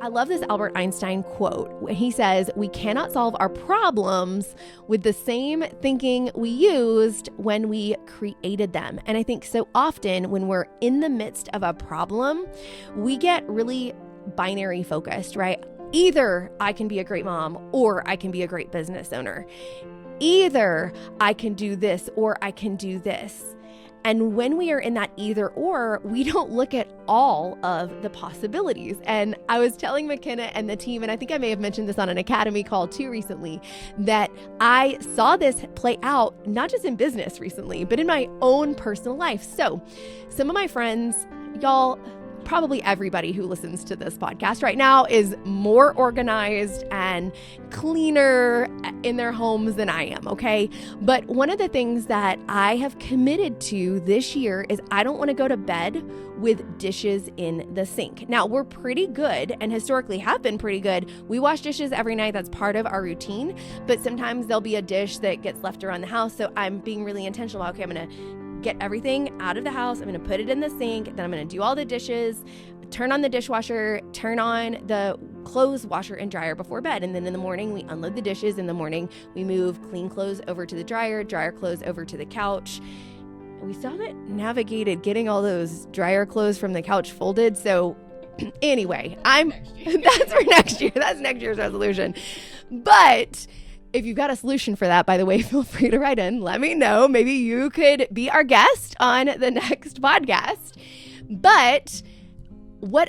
I love this Albert Einstein quote. He says, "We cannot solve our problems with the same thinking we used when we created them." And I think so often when we're in the midst of a problem, we get really binary focused, right? Either I can be a great mom or I can be a great business owner. Either I can do this or I can do this. And when we are in that either or, we don't look at all of the possibilities. And I was telling McKenna and the team, and I think I may have mentioned this on an academy call too recently, that I saw this play out, not just in business recently, but in my own personal life. So some of my friends, y'all, probably everybody who listens to this podcast right now is more organized and cleaner in their homes than I am, okay? But one of the things that I have committed to this year is I don't want to go to bed with dishes in the sink. Now, we're pretty good and historically have been pretty good. We wash dishes every night. That's part of our routine. But sometimes there'll be a dish that gets left around the house. So I'm being really intentional about, okay, I'm going to get everything out of the house. I'm going to put it in the sink. Then I'm going to do all the dishes, turn on the dishwasher, turn on the clothes washer and dryer before bed. And then in the morning, we unload the dishes. In the morning, we move clean clothes over to the dryer clothes over to the couch. We still haven't navigated getting all those dryer clothes from the couch folded. So anyway, that's for next year. That's next year's resolution. But if you've got a solution for that, by the way, feel free to write in. Let me know. Maybe you could be our guest on the next podcast. But what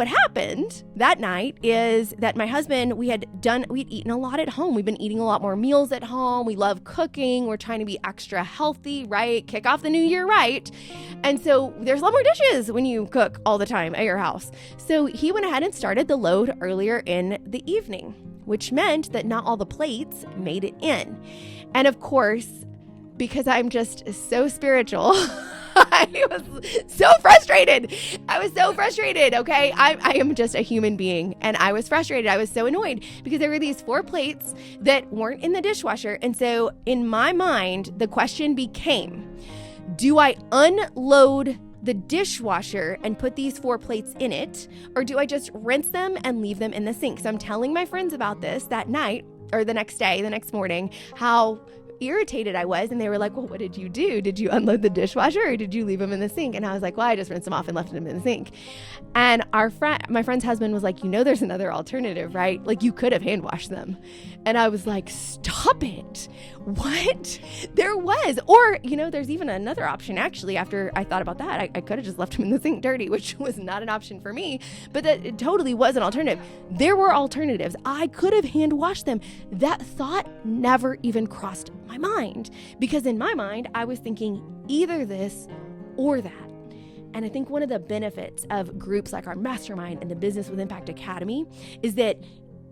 happened that night is that my husband, we'd eaten a lot at home. We've been eating a lot more meals at home. We love cooking. We're trying to be extra healthy, right? Kick off the new year, right? And so there's a lot more dishes when you cook all the time at your house. So he went ahead and started the load earlier in the evening, which meant that not all the plates made it in. And of course, because I'm just so spiritual, I was so frustrated. Okay? I am just a human being, and I was frustrated. I was so annoyed because there were these 4 plates that weren't in the dishwasher. And so in my mind, the question became, do I unload the dishwasher and put these 4 plates in it, or do I just rinse them and leave them in the sink? So I'm telling my friends about this that night, or the next day, the next morning, how irritated I was. And they were like, well, what did you do? Did you unload the dishwasher or did you leave them in the sink? And I was like, well, I just rinsed them off and left them in the sink. And my friend's husband was like, there's another alternative, right? Like, you could have hand washed them. And I was like, stop it. What? There was. Or, there's even another option. Actually, after I thought about that, I could have just left them in the sink dirty, which was not an option for me, but that it totally was an alternative. There were alternatives. I could have hand washed them. That thought never even crossed my mind, because in my mind, I was thinking either this or that. And I think one of the benefits of groups like our mastermind and the Business with Impact Academy is that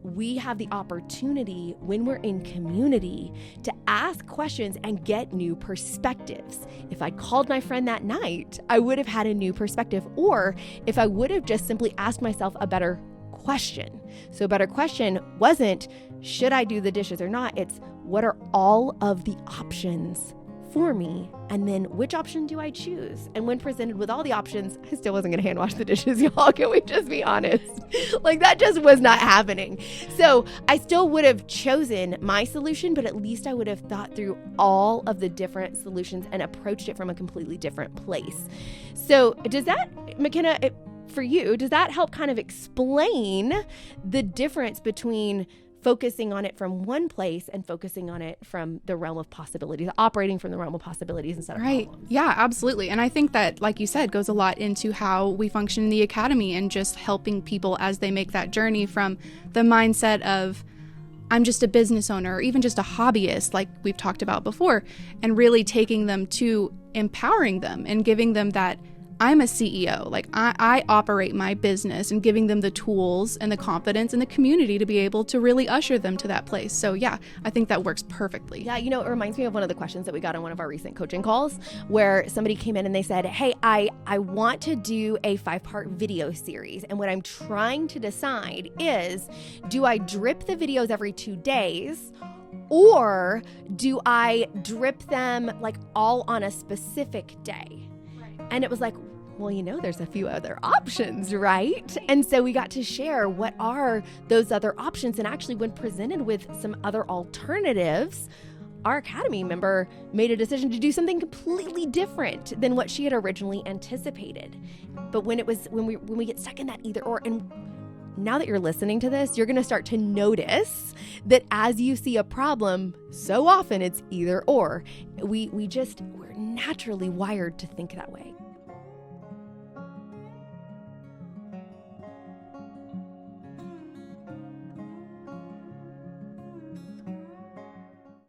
we have the opportunity when we're in community to ask questions and get new perspectives. If I called my friend that night, I would have had a new perspective. Or if I would have just simply asked myself a better question. So a better question wasn't, should I do the dishes or not? It's, what are all of the options for me? And then which option do I choose? And when presented with all the options, I still wasn't going to hand wash the dishes, y'all. Can we just be honest? Like, that just was not happening. So I still would have chosen my solution, but at least I would have thought through all of the different solutions and approached it from a completely different place. So does that, McKenna, for you, does that help kind of explain the difference between focusing on it from one place and focusing on it from the realm of possibilities, operating from the realm of possibilities instead of problems? Yeah, absolutely. And I think that, like you said, goes a lot into how we function in the academy and just helping people as they make that journey from the mindset of, I'm just a business owner, or even just a hobbyist, like we've talked about before, and really taking them to empowering them and giving them that I'm a CEO, like I operate my business, and giving them the tools and the confidence and the community to be able to really usher them to that place. So yeah, I think that works perfectly. Yeah, it reminds me of one of the questions that we got on one of our recent coaching calls, where somebody came in and they said, hey, I want to do a 5-part video series. And what I'm trying to decide is, do I drip the videos every 2 days? Or do I drip them like all on a specific day? And it was like, well, there's a few other options, right? And so we got to share what are those other options. And actually, when presented with some other alternatives, our Academy member made a decision to do something completely different than what she had originally anticipated. But when we get stuck in that either or, and now that you're listening to this, you're going to start to notice that as you see a problem, so often it's either or. We're naturally wired to think that way.